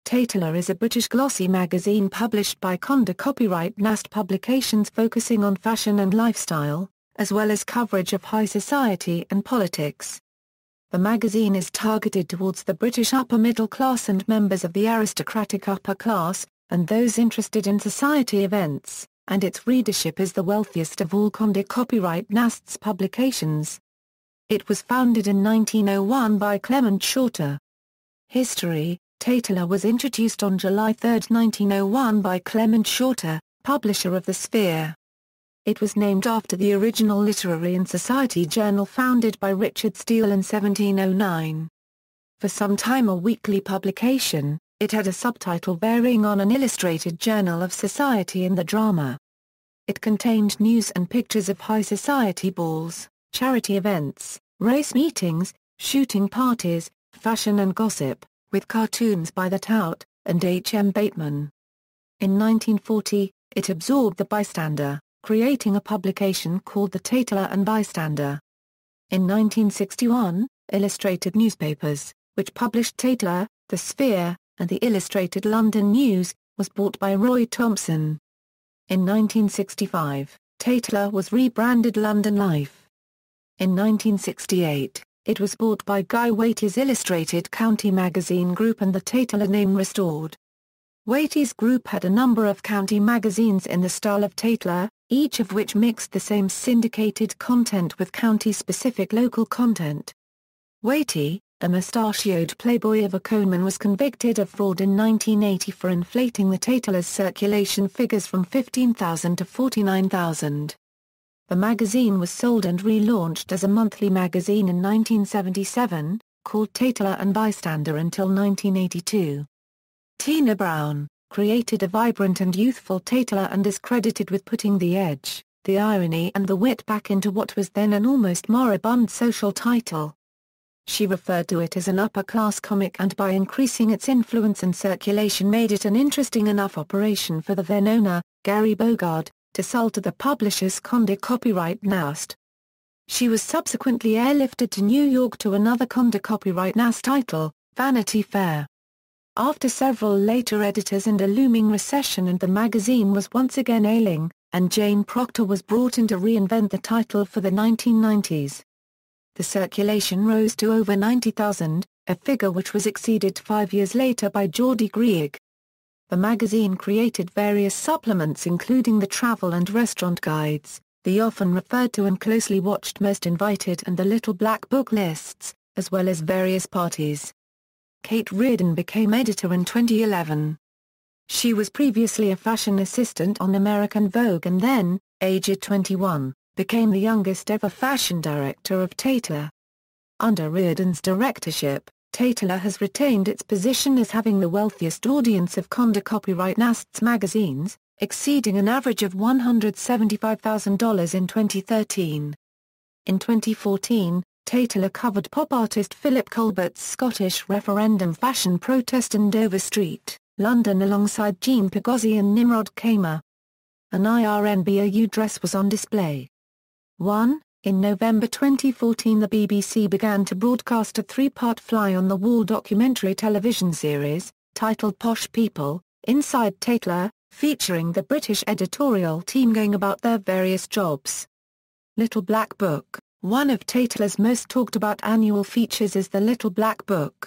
Tatler is a British glossy magazine published by Condé Nast Publications focusing on fashion and lifestyle, as well as coverage of high society and politics. The magazine is targeted towards the British upper middle class and members of the aristocratic upper class, and those interested in society events, and its readership is the wealthiest of all Condé Nast's publications. It was founded in 1901 by Clement Shorter. History: Tatler was introduced on July 3, 1901 by Clement Shorter, publisher of The Sphere. It was named after the original literary and society journal founded by Richard Steele in 1709. For some time a weekly publication, it had a subtitle varying on an illustrated journal of society and the drama. It contained news and pictures of high society balls, charity events, race meetings, shooting parties, fashion and gossip, with cartoons by the Tout, and H. M. Bateman. In 1940, it absorbed The Bystander, creating a publication called The Tatler and Bystander. In 1961, Illustrated Newspapers, which published Tatler, The Sphere, and the Illustrated London News, was bought by Roy Thompson. In 1965, Tatler was rebranded London Life. In 1968, it was bought by Guy Waitie's Illustrated County Magazine Group and the Tatler name restored. Waitie's group had a number of county magazines in the style of Tatler, each of which mixed the same syndicated content with county-specific local content. Waitie, a mustachioed playboy of a conman, was convicted of fraud in 1980 for inflating the Tatler's circulation figures from 15,000 to 49,000. The magazine was sold and relaunched as a monthly magazine in 1977, called Tatler and Bystander until 1982. Tina Brown created a vibrant and youthful Tatler and is credited with putting the edge, the irony and the wit back into what was then an almost moribund social title. She referred to it as an upper-class comic and by increasing its influence and circulation made it an interesting enough operation for the then owner, Gary Bogard, to sell to the publishers Condé Nast. She was subsequently airlifted to New York to another Condé Nast title, Vanity Fair. After several later editors and a looming recession and the magazine was once again ailing, and Jane Proctor was brought in to reinvent the title for the 1990s. The circulation rose to over 90,000, a figure which was exceeded 5 years later by Geordie Greig. The magazine created various supplements including the travel and restaurant guides, the often referred to and closely watched Most Invited and the Little Black Book lists, as well as various parties. Kate Reardon became editor in 2011. She was previously a fashion assistant on American Vogue and then, aged 21, became the youngest ever fashion director of Tatler. Under Reardon's directorship, Tatler has retained its position as having the wealthiest audience of Condé Nast's magazines, exceeding an average of $175,000 in 2013. In 2014, Tatler covered pop artist Philip Colbert's Scottish referendum fashion protest in Dover Street, London alongside Jean Pigozzi and Nimrod Kamer. An IRNBOU dress was on display. 1. In November 2014 the BBC began to broadcast a three-part fly-on-the-wall documentary television series, titled Posh People, Inside Tatler, featuring the British editorial team going about their various jobs. Little Black Book. One of Tatler's most talked-about annual features is the Little Black Book.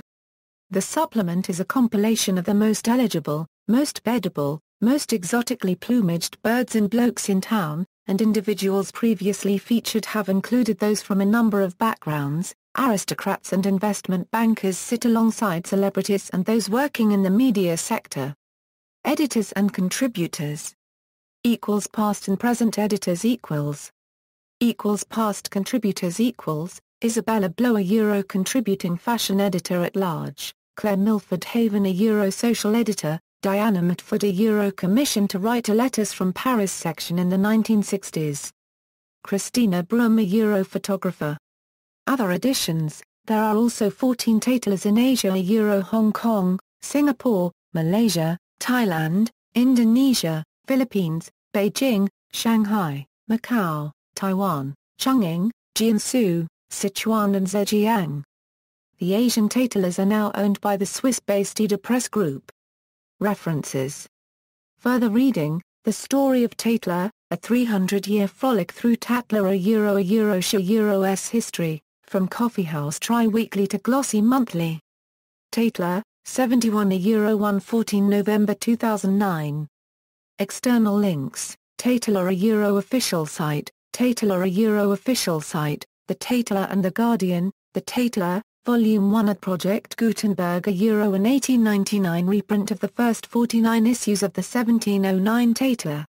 The supplement is a compilation of the most eligible, most beddable, most exotically plumaged birds and blokes in town, and individuals previously featured have included those from a number of backgrounds. Aristocrats and investment bankers sit alongside celebrities and those working in the media sector. Editors and contributors. Past and present editors past contributors Isabella Blower contributing fashion editor at large, Claire Milford Haven social editor, Diana Mitford commissioned to write a Letters from Paris section in the 1960s. Christina Broom photographer. Other editions: there are also 14 Tatlers in Asia Hong Kong, Singapore, Malaysia, Thailand, Indonesia, Philippines, Beijing, Shanghai, Macau, Taiwan, Chongqing, Jiangsu, Sichuan and Zhejiang. The Asian Tatlers are now owned by the Swiss-based Ida Press Group. References. Further reading: The Story of Tatler, A 300-Year Frolic Through Tatler, a Euro's History, From Coffeehouse Tri-Weekly to Glossy Monthly. Tatler, 71 114 November 2009. External links: Tatler, a official site, Tatler, a official site, The Tatler and the Guardian, The Tatler, Volume 1 at Project Gutenberg, an 1899 reprint of the first 49 issues of the 1709 Tatler.